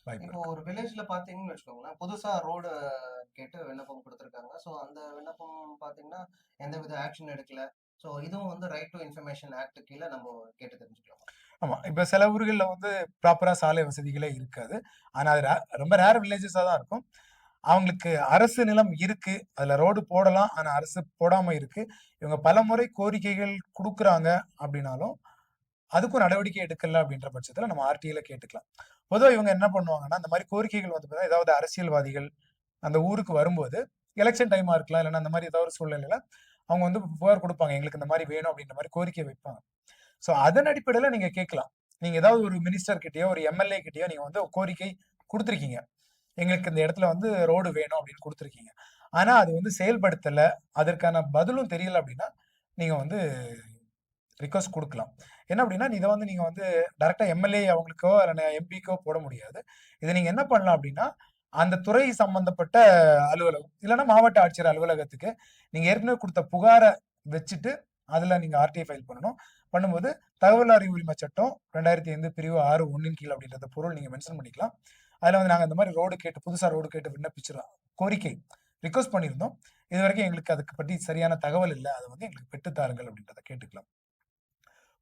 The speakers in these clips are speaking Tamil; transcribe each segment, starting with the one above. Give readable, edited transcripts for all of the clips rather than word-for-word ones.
வாய்ப்பு இப்போ இருக்கு. ஒரு வில்லேஜ்ல பாத்தீங்கன்னு வச்சுக்கோங்களேன், புதுசா ரோடு கேட்டு விண்ணப்பம் குடுத்துருக்காங்க. ஸோ அந்த விண்ணப்பம் பாத்தீங்கன்னா, எந்தவித ஆக்ஷன் எடுக்கல. ஸோ இதுவும் வந்து ரைட் டூ இன்ஃபர்மேஷன் ஆக்ட் கீழ நம்ம கேட்டு தெரிஞ்சுக்கலாமா? ஆமா. இப்ப சில ஊர்கள்ல வந்து ப்ராப்பரா சாலை வசதிகளே இருக்காது. ஆனா அது ரொம்ப ரேர் வில்லேஜஸா தான் இருக்கும். அவங்களுக்கு அரசு நிலம் இருக்கு. அதுல ரோடு போடலாம். ஆனா அரசு போடாம இருக்கு. இவங்க பலமுறை கோரிக்கைகள் குடுக்குறாங்க அப்டின்னாலும், அதுக்கும் நடவடிக்கை எடுக்கல அப்டின்ற பட்சத்துல நம்ம ஆர்டிஐல கேட்டுக்கலாம். பொதுவா இவங்க என்ன பண்ணுவாங்கன்னா, அந்த மாரி கோரிக்கைகள் வந்து பார்த்தீங்கன்னா, ஏதாவது அரசியல்வாதிகள் அந்த ஊருக்கு வரும்போது, எலக்ஷன் டைமா இருக்கலாம். இல்லன்னா அந்த மாரி ஏதாவது ஒரு சூழ்நிலையில அவங்க வந்து புகார் குடுப்பாங்க. எங்களுக்கு இந்த மாரி வேணும் அப்டின்ற மாரி கோரிக்கை வைப்பாங்க. சோ அதன் அடிப்படையில நீங்க கேட்கலாம். நீங்க ஏதாவது ஒரு மினிஸ்டர் கிட்டயோ, ஒரு எம்.எல்.ஏ கிட்டயோ நீங்க வந்து கோரிக்கை குடுத்திருக்கீங்க. எங்களுக்கு இந்த இடத்துல வந்து ரோடு வேணும் அப்படின்னு குடுத்திருக்கீங்க. ஆனா அது வந்து செயல்படுத்தல, அதற்கான பதிலும் தெரியல அப்படின்னா, நீங்க வந்து ரிக்வெஸ்ட் குடுக்கலாம். என்ன அப்படின்னா, இத வந்து நீங்க வந்து டைரக்ட்டா எம்.எல்.ஏ அவங்களுக்கோ, இல்ல எம்.பிக்கோ போட முடியாது. இத நீங்க என்ன பண்ணலாம் அப்படின்னா, அந்த துறை சம்பந்தப்பட்ட அலுவலகம், இல்லன்னா மாவட்ட ஆட்சியர் அலுவலகத்துக்கு நீங்க ஏற்கனவே குடுத்த புகார வச்சுட்டு, அதுல நீங்க ஆர்டிஐ ஃபைல் பண்ணணும். பண்ணும்போது தகவல் அறியும் உரிமை சட்டம் 2005 பிரிவு 6(1) கீழ அப்படின்றத பொருள் நீங்க மென்ஷன் பண்ணிக்கலாம். அதுல வந்து நாங்க இந்த மாரி ரோடு கேட்டு புதுசா ரோடு கேட்டு விண்ணப்பிச்சிரோம். கோரிக்கை ரிக்வெஸ்ட் பண்ணியிருந்தோம். இதுவரைக்கும் எங்களுக்கு அதுக்கு பத்தி சரியான தகவல் இல்ல. அத வந்து எங்களுக்கு பெற்று தாருங்கள் அப்படின்றத கேட்டுக்கலாம்.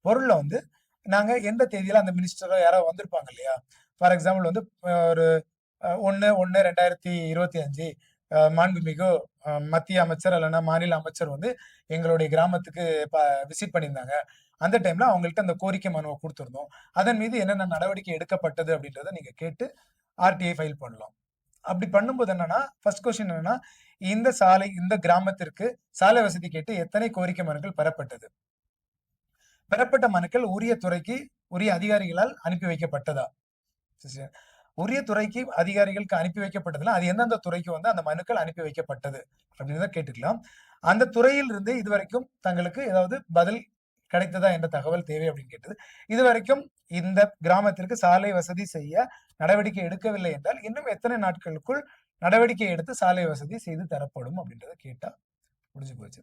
பொருள்ல வந்து நாங்க எந்த தேதியில அந்த மினிஸ்டரோ யாரோ வந்திருப்பாங்க இல்லையா? ஃபார் எக்ஸாம்பிள் வந்து ஒரு 1/1/2025 மாண்புமிகு மத்திய அமைச்சர் இல்லன்னா மாநில அமைச்சர் வந்து எங்களுடைய கிராமத்துக்கு ப விசிட் பண்ணியிருந்தாங்க. அந்த டைம்ல அவங்கள்ட்ட அந்த கோரிக்கை மனுவ குடுத்திருந்தோம். அதன் மீது என்னென்ன நடவடிக்கை எடுக்கப்பட்டது அப்படின்றத நீங்க கேட்டு ஆர்டிஐ ஃபைல் பண்ணலாம். அப்படி பண்ணும்போது என்னன்னா, ஃபர்ஸ்ட் கொஸ்டின் என்னன்னா, இந்த சாலை இந்த கிராமத்திற்கு சாலை வசதி கேட்டு எத்தனை கோரிக்கை மனுக்கள் பெறப்பட்டது? பெறப்பட்ட மனுக்கள் உரிய துறைக்கு, உரிய அதிகாரிகளால் அனுப்பி வைக்கப்பட்டதா? சரி. உரிய துறைக்கு அதிகாரிகளுக்கு அனுப்பி வைக்கப்பட்டதுல, அது எந்தெந்த துறைக்கு வந்து அந்த மனுக்கள் அனுப்பி வைக்கப்பட்டது? அப்படின்றத கேட்டுக்கலாம். அந்த துறையில் இருந்து இதுவரைக்கும் தங்களுக்கு ஏதாவது பதில் கிடைத்ததா என்ற தகவல் தேவை அப்படின்னு கேட்டது. இதுவரைக்கும் இந்த கிராமத்திற்கு சாலை வசதி செய்ய நடவடிக்கை எடுக்கவில்லை என்றால், இன்னும் எத்தனை நாட்களுக்குள் நடவடிக்கை எடுத்து சாலை வசதி செய்து தரப்படும் அப்படின்றத கேட்டா முடிஞ்சு போச்சு.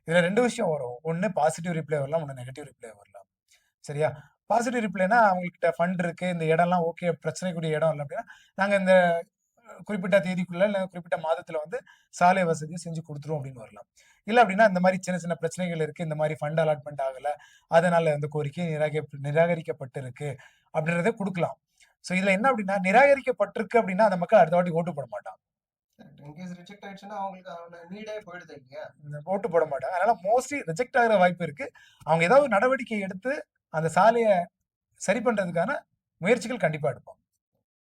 இதுல 2 விஷயம் வரும். ஒண்ணு பாசிட்டிவ் ரிப்ளை வரலாம். ஒண்ணு நெகட்டிவ் ரிப்ளை வரலாம். சரியா? பாசிட்டிவ் ரிப்ளைனா அவங்ககிட்ட ஃபண்ட் இருக்கு. இந்த இடம்லாம் ஓகே. பிரச்சனைக்குரிய இடம் இல்ல அப்டின்னா, நாங்க இந்த குறிப்பிட்ட தேதிக்குள்ள இல்ல குறிப்பிட்ட மாதத்துல வந்து சாலை வசதி செஞ்சு குடுத்துருவோம் அப்டின்னு வரலாம். இல்ல அப்டின்னா, இந்த மாரி சின்ன சின்ன பிரச்சனைகள் இருக்கு. இந்த மாரி ஃபண்ட் அலாட்மென்ட் ஆகல. அதனால இந்த கோரிக்கை நிராகரிக்கப்பட்டிருக்கு அப்டின்றத குடுக்கலாம். சோ இதுல என்ன அப்டின்னா, நிராகரிக்கப்பட்டிருக்கு அப்டின்னா, அந்த மக்கள் அடுத்த வாட்டி ஓட்டு போட மாட்டாங்க. இன்கேஸ் ரிஜெக்ட் ஆயிடுச்சுன்னா, அவங்களுக்கு அதோட நீடே போயிடுது இல்லையா? ஓட்டு போட மாட்டாங்க. அதனால மோஸ்ட்லி ரிஜெக்ட் ஆகுற வாய்ப்பு இருக்கு. அவங்க ஏதாவது நடவடிக்கை எடுத்து அந்த சாலைய சரி பண்றதுக்கான முயற்சிகள் கண்டிப்பா எடுப்பாங்க.